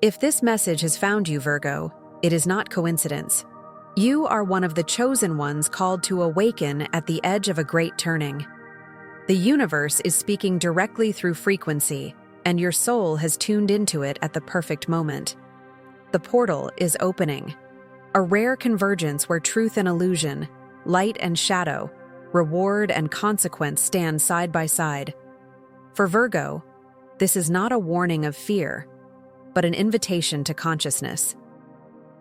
If this message has found you, Virgo, it is not coincidence. You are one of the chosen ones called to awaken at the edge of a great turning. The universe is speaking directly through frequency, and your soul has tuned into it at the perfect moment. The portal is opening, a rare convergence where truth and illusion, light and shadow, reward and consequence stand side by side. For Virgo, this is not a warning of fear, but an invitation to consciousness.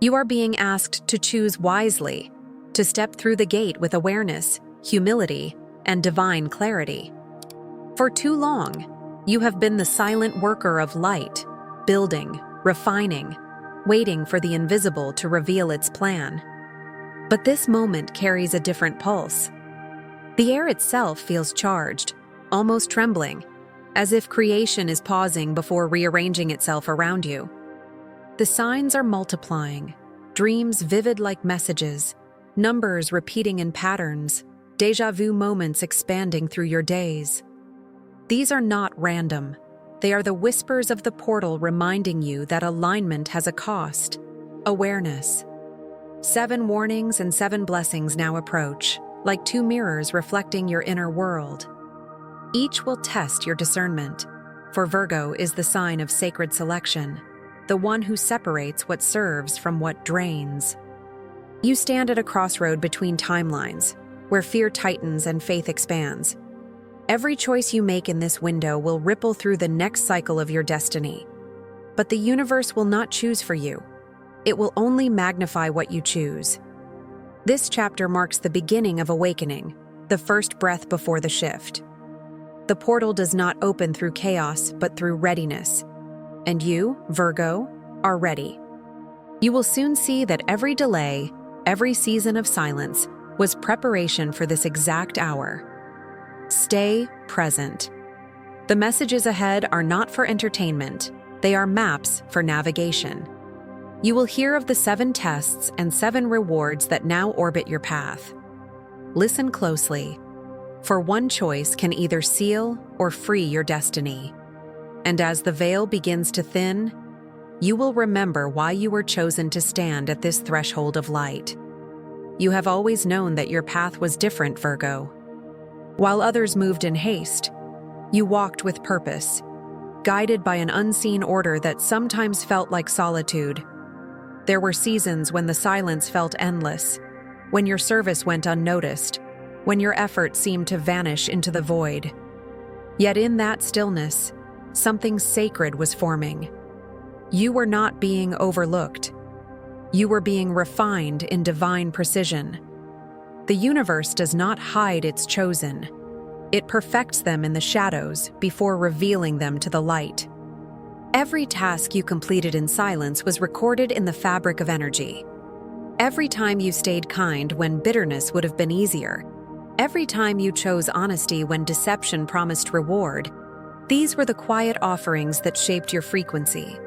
You are being asked to choose wisely, to step through the gate with awareness, humility, and divine clarity. For too long, you have been the silent worker of light, building, refining, waiting for the invisible to reveal its plan. But this moment carries a different pulse. The air itself feels charged, almost trembling, as if creation is pausing before rearranging itself around you. The signs are multiplying, dreams vivid like messages, numbers repeating in patterns, déjà vu moments expanding through your days. These are not random. They are the whispers of the portal reminding you that alignment has a cost: awareness. 7 warnings and 7 blessings now approach, like 2 mirrors reflecting your inner world. Each will test your discernment, for Virgo is the sign of sacred selection, the one who separates what serves from what drains. You stand at a crossroad between timelines, where fear tightens and faith expands. Every choice you make in this window will ripple through the next cycle of your destiny. But the universe will not choose for you. It will only magnify what you choose. This chapter marks the beginning of awakening, the first breath before the shift. The portal does not open through chaos, but through readiness. And you, Virgo, are ready. You will soon see that every delay, every season of silence, was preparation for this exact hour. Stay present. The messages ahead are not for entertainment, they are maps for navigation. You will hear of the 7 tests and 7 rewards that now orbit your path. Listen closely, for one choice can either seal or free your destiny. And as the veil begins to thin, you will remember why you were chosen to stand at this threshold of light. You have always known that your path was different, Virgo. While others moved in haste, you walked with purpose, guided by an unseen order that sometimes felt like solitude. There were seasons when the silence felt endless, when your service went unnoticed, when your effort seemed to vanish into the void. Yet in that stillness, something sacred was forming. You were not being overlooked. You were being refined in divine precision. The universe does not hide its chosen. It perfects them in the shadows before revealing them to the light. Every task you completed in silence was recorded in the fabric of energy. Every time you stayed kind when bitterness would have been easier. Every time you chose honesty when deception promised reward. These were the quiet offerings that shaped your frequency.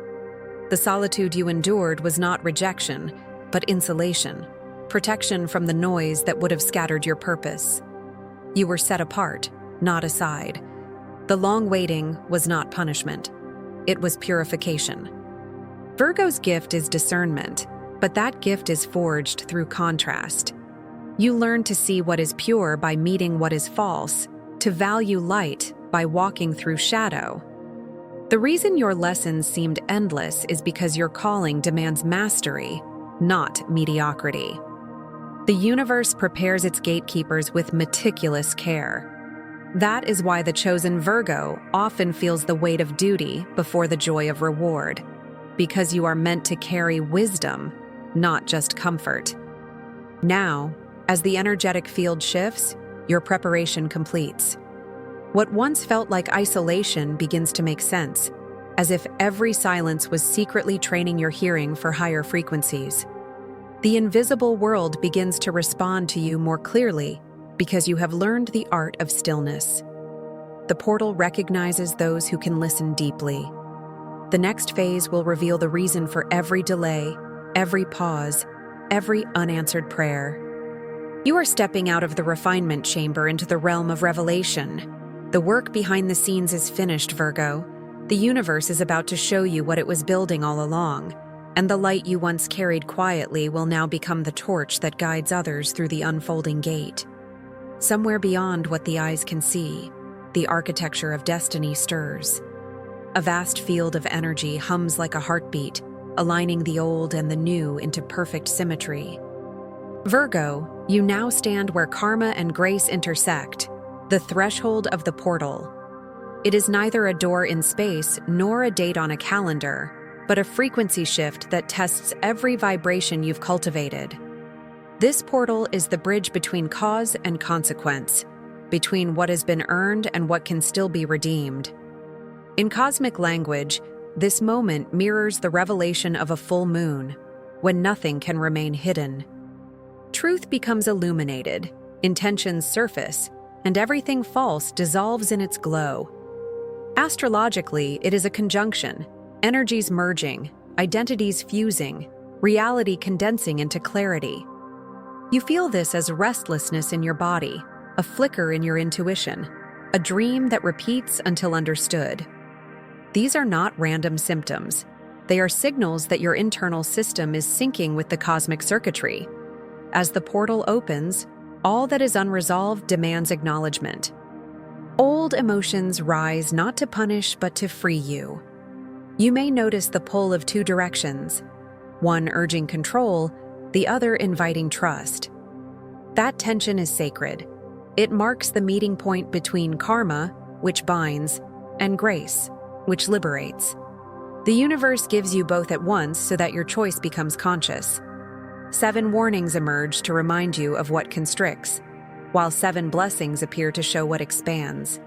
The solitude you endured was not rejection, but insulation, protection from the noise that would have scattered your purpose. You were set apart, not aside. The long waiting was not punishment. It was purification. Virgo's gift is discernment, but that gift is forged through contrast. You learn to see what is pure by meeting what is false, to value light by walking through shadow. The reason your lessons seemed endless is because your calling demands mastery, not mediocrity. The universe prepares its gatekeepers with meticulous care. That is why the chosen Virgo often feels the weight of duty before the joy of reward, because you are meant to carry wisdom, not just comfort. Now, as the energetic field shifts, your preparation completes. What once felt like isolation begins to make sense, as if every silence was secretly training your hearing for higher frequencies. The invisible world begins to respond to you more clearly because you have learned the art of stillness. The portal recognizes those who can listen deeply. The next phase will reveal the reason for every delay, every pause, every unanswered prayer. You are stepping out of the refinement chamber into the realm of revelation. The work behind the scenes is finished, Virgo. The universe is about to show you what it was building all along, and the light you once carried quietly will now become the torch that guides others through the unfolding gate. Somewhere beyond what the eyes can see, the architecture of destiny stirs. A vast field of energy hums like a heartbeat, aligning the old and the new into perfect symmetry. Virgo, you now stand where karma and grace intersect, the threshold of the portal. It is neither a door in space nor a date on a calendar, but a frequency shift that tests every vibration you've cultivated. This portal is the bridge between cause and consequence, between what has been earned and what can still be redeemed. In cosmic language, this moment mirrors the revelation of a full moon, when nothing can remain hidden. Truth becomes illuminated, intentions surface, and everything false dissolves in its glow. Astrologically, it is a conjunction, energies merging, identities fusing, reality condensing into clarity. You feel this as restlessness in your body, a flicker in your intuition, a dream that repeats until understood. These are not random symptoms. They are signals that your internal system is syncing with the cosmic circuitry. As the portal opens, all that is unresolved demands acknowledgement. Old emotions rise not to punish but to free you. You may notice the pull of two directions, one urging control, the other inviting trust. That tension is sacred. It marks the meeting point between karma, which binds, and grace, which liberates. The universe gives you both at once so that your choice becomes conscious. 7 warnings emerge to remind you of what constricts, while 7 blessings appear to show what expands.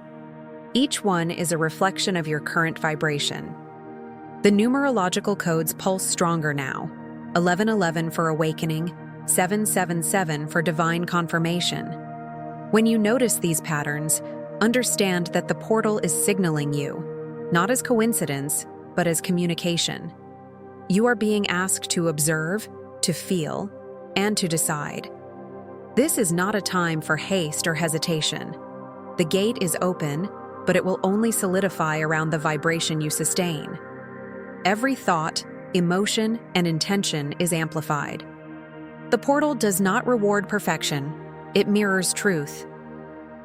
Each one is a reflection of your current vibration. The numerological codes pulse stronger now: 1111 for awakening, 777 for divine confirmation. When you notice these patterns, understand that the portal is signaling you, not as coincidence, but as communication. You are being asked to observe, to feel, and to decide. This is not a time for haste or hesitation. The gate is open, but it will only solidify around the vibration you sustain. Every thought, emotion, and intention is amplified. The portal does not reward perfection, it mirrors truth.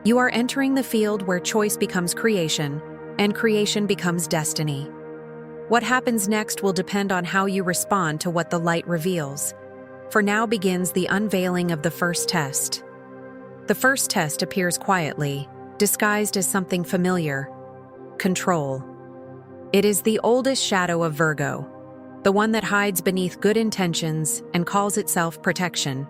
You are entering the field where choice becomes creation, and creation becomes destiny. What happens next will depend on how you respond to what the light reveals. For now begins the unveiling of the first test. The first test appears quietly, disguised as something familiar: control. It is the oldest shadow of Virgo, the one that hides beneath good intentions and calls itself protection.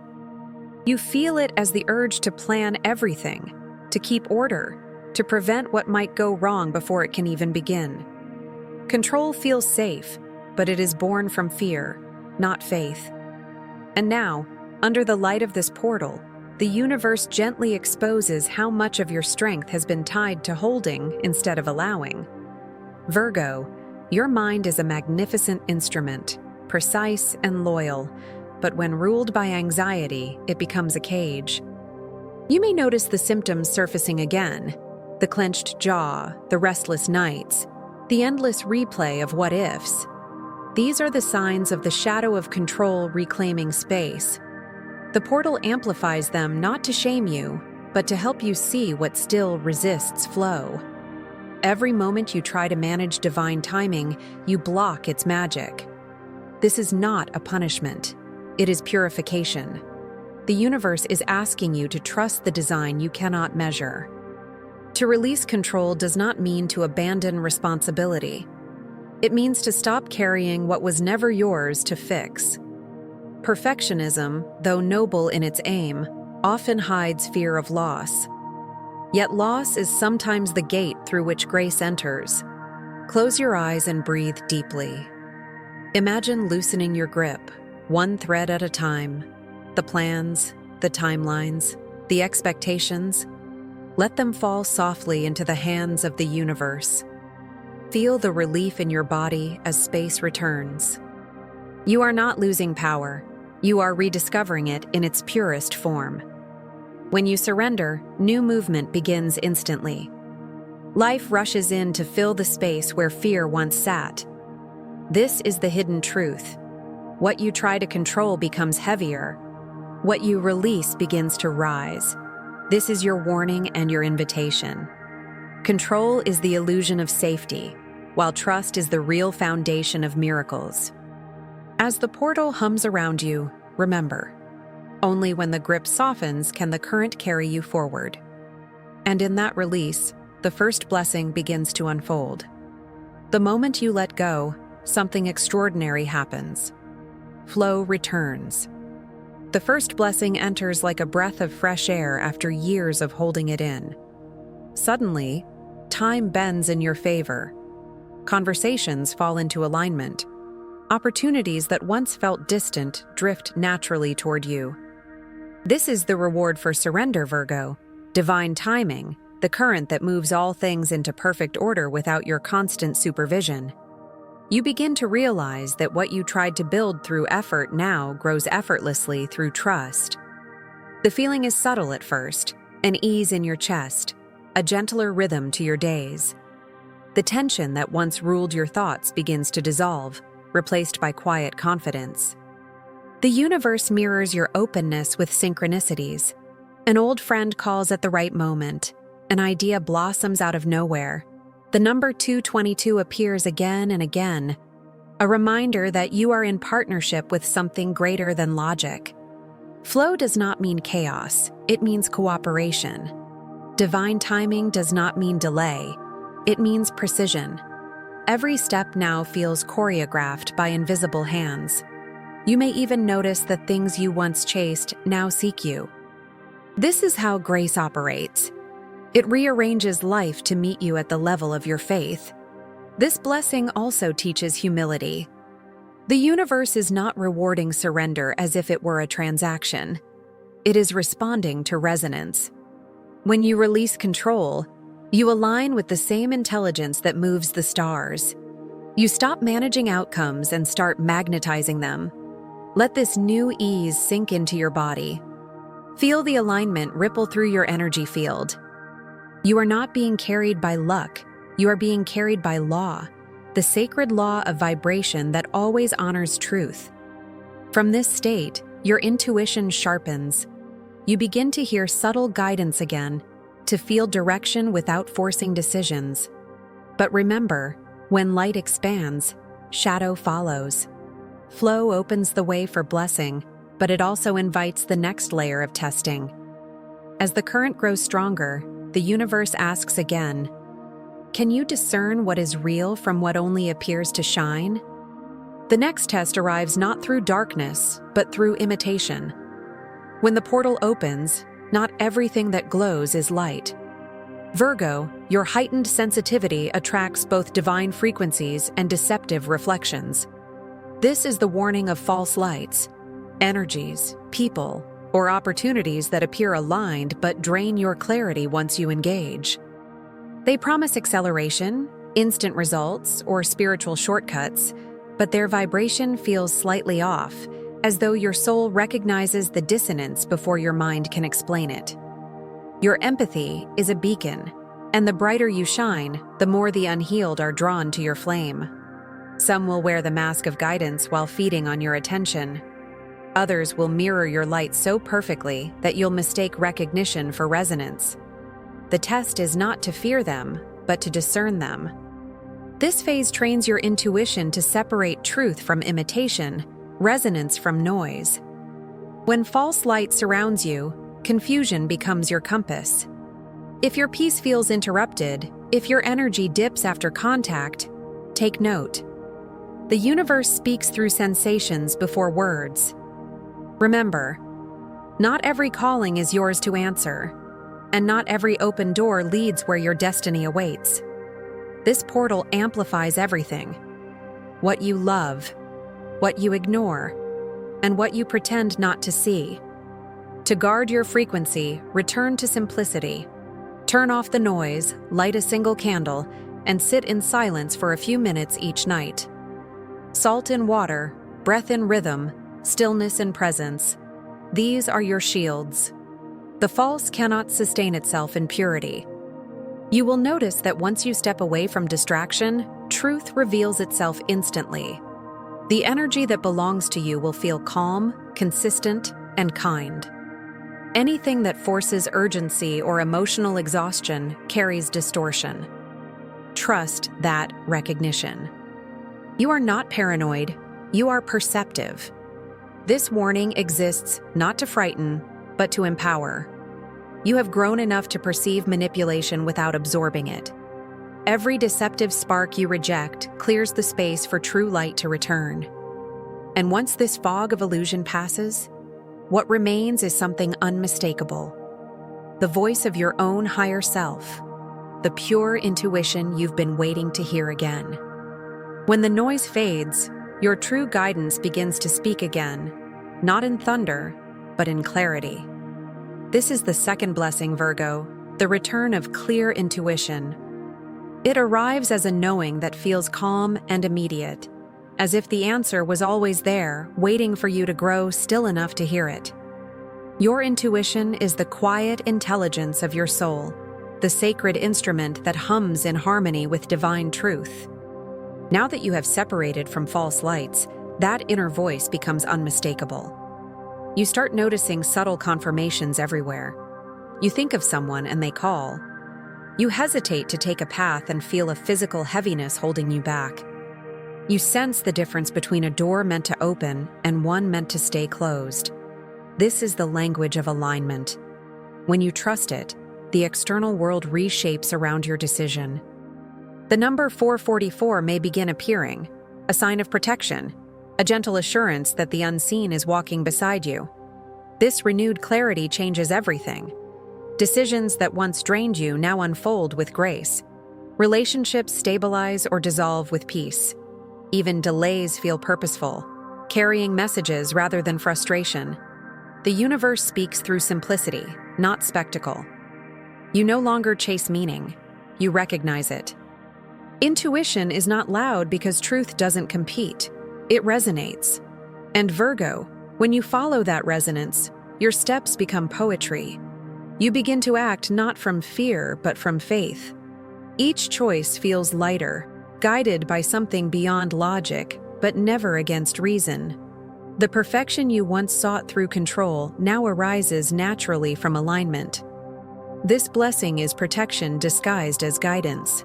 You feel it as the urge to plan everything, to keep order, to prevent what might go wrong before it can even begin. Control feels safe, but it is born from fear, not faith. And now, under the light of this portal, the universe gently exposes how much of your strength has been tied to holding instead of allowing. Virgo, your mind is a magnificent instrument, precise and loyal, but when ruled by anxiety, it becomes a cage. You may notice the symptoms surfacing again: the clenched jaw, the restless nights, the endless replay of what-ifs. These are the signs of the shadow of control reclaiming space. The portal amplifies them not to shame you, but to help you see what still resists flow. Every moment you try to manage divine timing, you block its magic. This is not a punishment. It is purification. The universe is asking you to trust the design you cannot measure. To release control does not mean to abandon responsibility. It means to stop carrying what was never yours to fix. Perfectionism, though noble in its aim, often hides fear of loss. Yet loss is sometimes the gate through which grace enters. Close your eyes and breathe deeply. Imagine loosening your grip, one thread at a time. The plans, the timelines, the expectations. Let them fall softly into the hands of the universe. Feel the relief in your body as space returns. You are not losing power. You are rediscovering it in its purest form. When you surrender, new movement begins instantly. Life rushes in to fill the space where fear once sat. This is the hidden truth. What you try to control becomes heavier. What you release begins to rise. This is your warning and your invitation. Control is the illusion of safety, while trust is the real foundation of miracles. As the portal hums around you, remember, only when the grip softens can the current carry you forward. And in that release, the first blessing begins to unfold. The moment you let go, something extraordinary happens. Flow returns. The first blessing enters like a breath of fresh air after years of holding it in. Suddenly, time bends in your favor. Conversations fall into alignment. Opportunities that once felt distant drift naturally toward you. This is the reward for surrender, Virgo. Divine timing, the current that moves all things into perfect order without your constant supervision. You begin to realize that what you tried to build through effort now grows effortlessly through trust. The feeling is subtle at first, an ease in your chest, a gentler rhythm to your days. The tension that once ruled your thoughts begins to dissolve, replaced by quiet confidence. The universe mirrors your openness with synchronicities. An old friend calls at the right moment. An idea blossoms out of nowhere. The number 222 appears again and again, a reminder that you are in partnership with something greater than logic. Flow does not mean chaos, it means cooperation. Divine timing does not mean delay, it means precision. Every step now feels choreographed by invisible hands. You may even notice that things you once chased now seek you. This is how grace operates. It rearranges life to meet you at the level of your faith. This blessing also teaches humility. The universe is not rewarding surrender as if it were a transaction. It is responding to resonance. When you release control, you align with the same intelligence that moves the stars. You stop managing outcomes and start magnetizing them. Let this new ease sink into your body. Feel the alignment ripple through your energy field. You are not being carried by luck, you are being carried by law, the sacred law of vibration that always honors truth. From this state, your intuition sharpens. You begin to hear subtle guidance again, to feel direction without forcing decisions. But remember, when light expands, shadow follows. Flow opens the way for blessing, but it also invites the next layer of testing. As the current grows stronger, the universe asks again, can you discern what is real from what only appears to shine? The next test arrives not through darkness, but through imitation. When the portal opens, not everything that glows is light. Virgo, your heightened sensitivity attracts both divine frequencies and deceptive reflections. This is the warning of false lights, energies, people, or opportunities that appear aligned but drain your clarity once you engage. They promise acceleration, instant results, or spiritual shortcuts, but their vibration feels slightly off, as though your soul recognizes the dissonance before your mind can explain it. Your empathy is a beacon, and the brighter you shine, the more the unhealed are drawn to your flame. Some will wear the mask of guidance while feeding on your attention. Others will mirror your light so perfectly that you'll mistake recognition for resonance. The test is not to fear them, but to discern them. This phase trains your intuition to separate truth from imitation, resonance from noise. When false light surrounds you, confusion becomes your compass. If your peace feels interrupted, if your energy dips after contact, take note. The universe speaks through sensations before words. Remember, not every calling is yours to answer, and not every open door leads where your destiny awaits. This portal amplifies everything: what you love, what you ignore, and what you pretend not to see. To guard your frequency, return to simplicity. Turn off the noise, light a single candle, and sit in silence for a few minutes each night. Salt in water, breath in rhythm, stillness in presence. These are your shields. The false cannot sustain itself in purity. You will notice that once you step away from distraction, truth reveals itself instantly. The energy that belongs to you will feel calm, consistent, and kind. Anything that forces urgency or emotional exhaustion carries distortion. Trust that recognition. You are not paranoid, you are perceptive. This warning exists not to frighten, but to empower. You have grown enough to perceive manipulation without absorbing it. Every deceptive spark you reject clears the space for true light to return. And once this fog of illusion passes, what remains is something unmistakable. The voice of your own higher self, the pure intuition you've been waiting to hear again. When the noise fades, your true guidance begins to speak again, not in thunder, but in clarity. This is the second blessing, Virgo, the return of clear intuition. It arrives as a knowing that feels calm and immediate, as if the answer was always there, waiting for you to grow still enough to hear it. Your intuition is the quiet intelligence of your soul, the sacred instrument that hums in harmony with divine truth. Now that you have separated from false lights, that inner voice becomes unmistakable. You start noticing subtle confirmations everywhere. You think of someone and they call. You hesitate to take a path and feel a physical heaviness holding you back. You sense the difference between a door meant to open and one meant to stay closed. This is the language of alignment. When you trust it, the external world reshapes around your decision. The number 444 may begin appearing, a sign of protection, a gentle assurance that the unseen is walking beside you. This renewed clarity changes everything. Decisions that once drained you now unfold with grace. Relationships stabilize or dissolve with peace. Even delays feel purposeful, carrying messages rather than frustration. The universe speaks through simplicity, not spectacle. You no longer chase meaning, you recognize it. Intuition is not loud because truth doesn't compete. It resonates. And Virgo, when you follow that resonance, your steps become poetry. You begin to act not from fear, but from faith. Each choice feels lighter, guided by something beyond logic, but never against reason. The perfection you once sought through control now arises naturally from alignment. This blessing is protection disguised as guidance.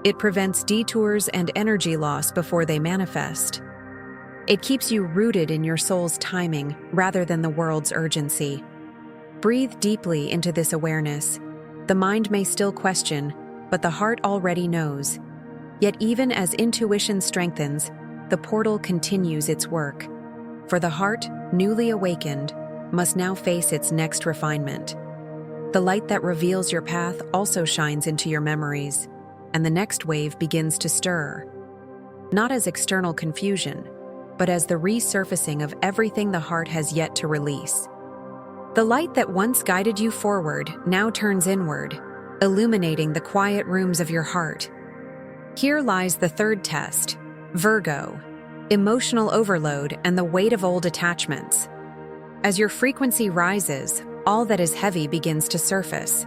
It prevents detours and energy loss before they manifest. It keeps you rooted in your soul's timing rather than the world's urgency. Breathe deeply into this awareness. The mind may still question, but the heart already knows. Yet even as intuition strengthens, the portal continues its work. For the heart, newly awakened, must now face its next refinement. The light that reveals your path also shines into your memories, and the next wave begins to stir. Not as external confusion, but as the resurfacing of everything the heart has yet to release. The light that once guided you forward now turns inward, illuminating the quiet rooms of your heart. Here lies the third test, Virgo, emotional overload and the weight of old attachments. As your frequency rises, all that is heavy begins to surface.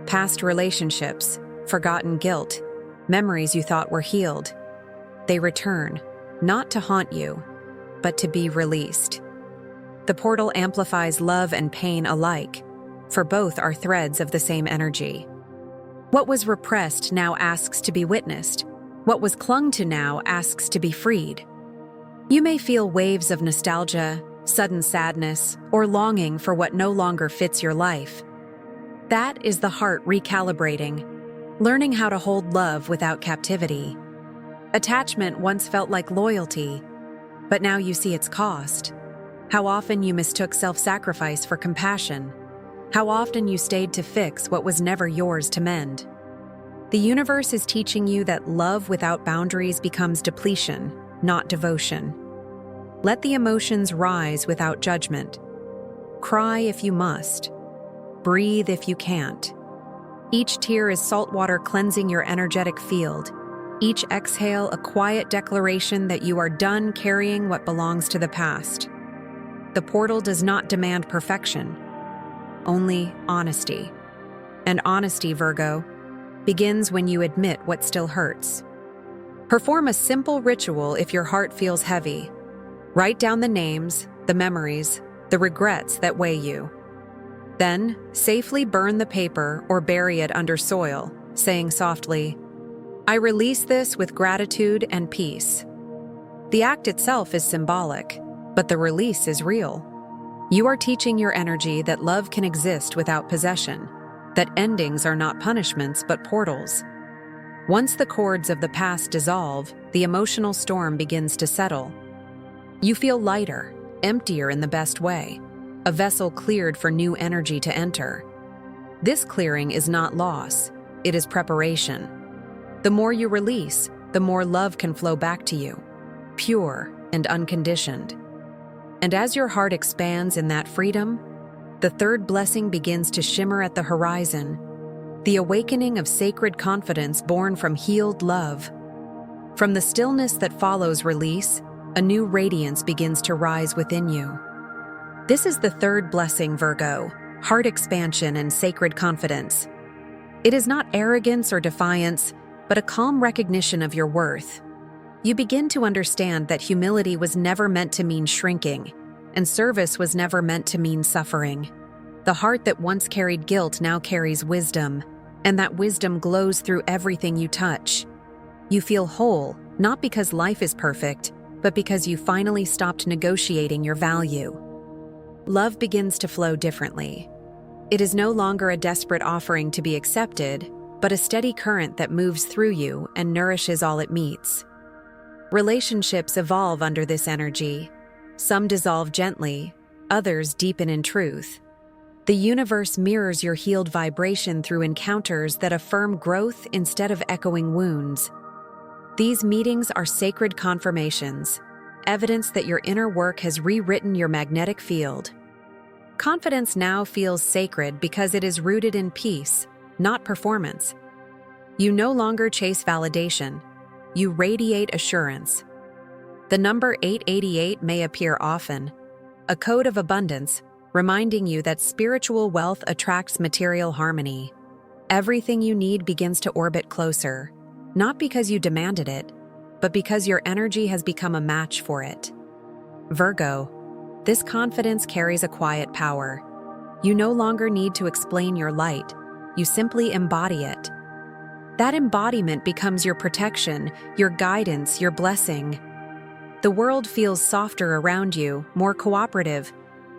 Past relationships, forgotten guilt, memories you thought were healed. They return, not to haunt you, but to be released. The portal amplifies love and pain alike, for both are threads of the same energy. What was repressed now asks to be witnessed. What was clung to now asks to be freed. You may feel waves of nostalgia, sudden sadness, or longing for what no longer fits your life. That is the heart recalibrating, learning how to hold love without captivity. Attachment once felt like loyalty, but now you see its cost. How often you mistook self-sacrifice for compassion. How often you stayed to fix what was never yours to mend. The universe is teaching you that love without boundaries becomes depletion, not devotion. Let the emotions rise without judgment. Cry if you must. Breathe if you can't. Each tear is salt water cleansing your energetic field. Each exhale a quiet declaration that you are done carrying what belongs to the past. The portal does not demand perfection, only honesty. And honesty, Virgo, begins when you admit what still hurts. Perform a simple ritual if your heart feels heavy. Write down the names, the memories, the regrets that weigh you. Then, safely burn the paper or bury it under soil, saying softly, "I release this with gratitude and peace." The act itself is symbolic, but the release is real. You are teaching your energy that love can exist without possession, that endings are not punishments but portals. Once the cords of the past dissolve, the emotional storm begins to settle. You feel lighter, emptier in the best way, a vessel cleared for new energy to enter. This clearing is not loss, it is preparation. The more you release, the more love can flow back to you, pure and unconditioned. And as your heart expands in that freedom, the third blessing begins to shimmer at the horizon, the awakening of sacred confidence born from healed love. From the stillness that follows release, a new radiance begins to rise within you. This is the third blessing, Virgo, heart expansion and sacred confidence. It is not arrogance or defiance, but a calm recognition of your worth. You begin to understand that humility was never meant to mean shrinking, and service was never meant to mean suffering. The heart that once carried guilt now carries wisdom, and that wisdom glows through everything you touch. You feel whole, not because life is perfect, but because you finally stopped negotiating your value. Love begins to flow differently. It is no longer a desperate offering to be accepted, but a steady current that moves through you and nourishes all it meets. Relationships evolve under this energy. Some dissolve gently, others deepen in truth. The universe mirrors your healed vibration through encounters that affirm growth instead of echoing wounds. These meetings are sacred confirmations, evidence that your inner work has rewritten your magnetic field. Confidence now feels sacred because it is rooted in peace, not performance. You no longer chase validation. You radiate assurance. The number 888 may appear often, a code of abundance, reminding you that spiritual wealth attracts material harmony. Everything you need begins to orbit closer, not because you demanded it, but because your energy has become a match for it. Virgo, this confidence carries a quiet power. You no longer need to explain your light, you simply embody it. That embodiment becomes your protection, your guidance, your blessing. The world feels softer around you, more cooperative.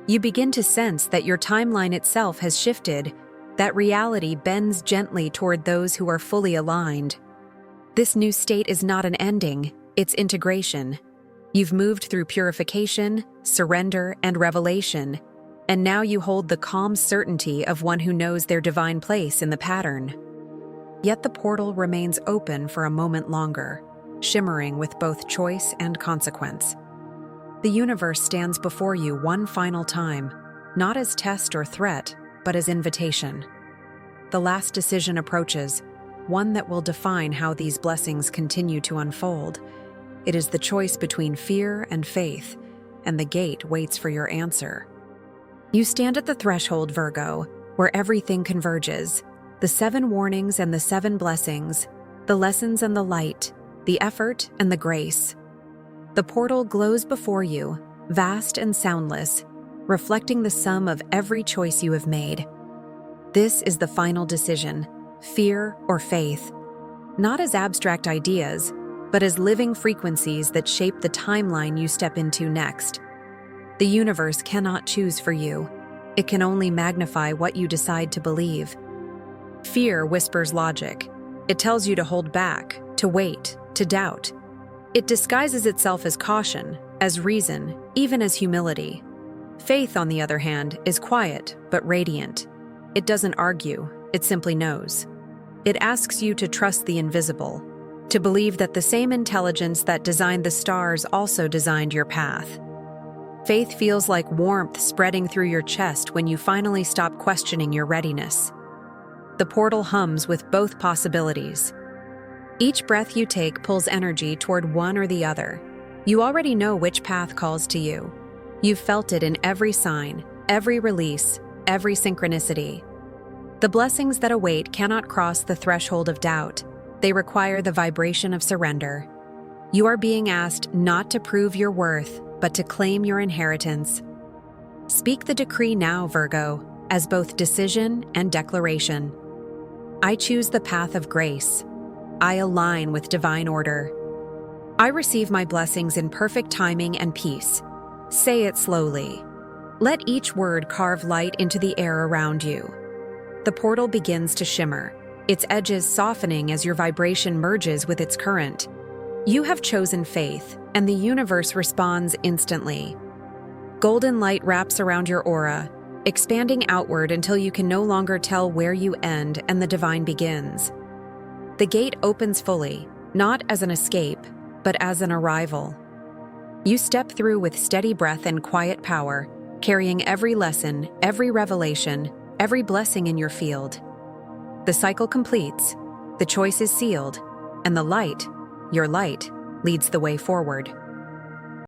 You begin to sense that your timeline itself has shifted, that reality bends gently toward those who are fully aligned. This new state is not an ending, it's integration. You've moved through purification, surrender, and revelation, and now you hold the calm certainty of one who knows their divine place in the pattern. Yet the portal remains open for a moment longer, shimmering with both choice and consequence. The universe stands before you one final time, not as test or threat, but as invitation. The last decision approaches, one that will define how these blessings continue to unfold. It is the choice between fear and faith, and the gate waits for your answer. You stand at the threshold, Virgo, where everything converges. The 7 warnings and the 7 blessings, the lessons and the light, the effort and the grace. The portal glows before you, vast and soundless, reflecting the sum of every choice you have made. This is the final decision, fear or faith, not as abstract ideas, but as living frequencies that shape the timeline you step into next. The universe cannot choose for you. It can only magnify what you decide to believe. Fear whispers logic. It tells you to hold back, to wait, to doubt. It disguises itself as caution, as reason, even as humility. Faith, on the other hand, is quiet but radiant. It doesn't argue, it simply knows. It asks you to trust the invisible, to believe that the same intelligence that designed the stars also designed your path. Faith feels like warmth spreading through your chest when you finally stop questioning your readiness. The portal hums with both possibilities. Each breath you take pulls energy toward one or the other. You already know which path calls to you. You've felt it in every sign, every release, every synchronicity. The blessings that await cannot cross the threshold of doubt. They require the vibration of surrender. You are being asked not to prove your worth, but to claim your inheritance. Speak the decree now, Virgo, as both decision and declaration. I choose the path of grace. I align with divine order. I receive my blessings in perfect timing and peace. Say it slowly. Let each word carve light into the air around you. The portal begins to shimmer, its edges softening as your vibration merges with its current. You have chosen faith, and the universe responds instantly. Golden light wraps around your aura, expanding outward until you can no longer tell where you end and the divine begins. The gate opens fully, not as an escape, but as an arrival. You step through with steady breath and quiet power, carrying every lesson, every revelation, every blessing in your field. The cycle completes, the choice is sealed, and the light, your light, leads the way forward.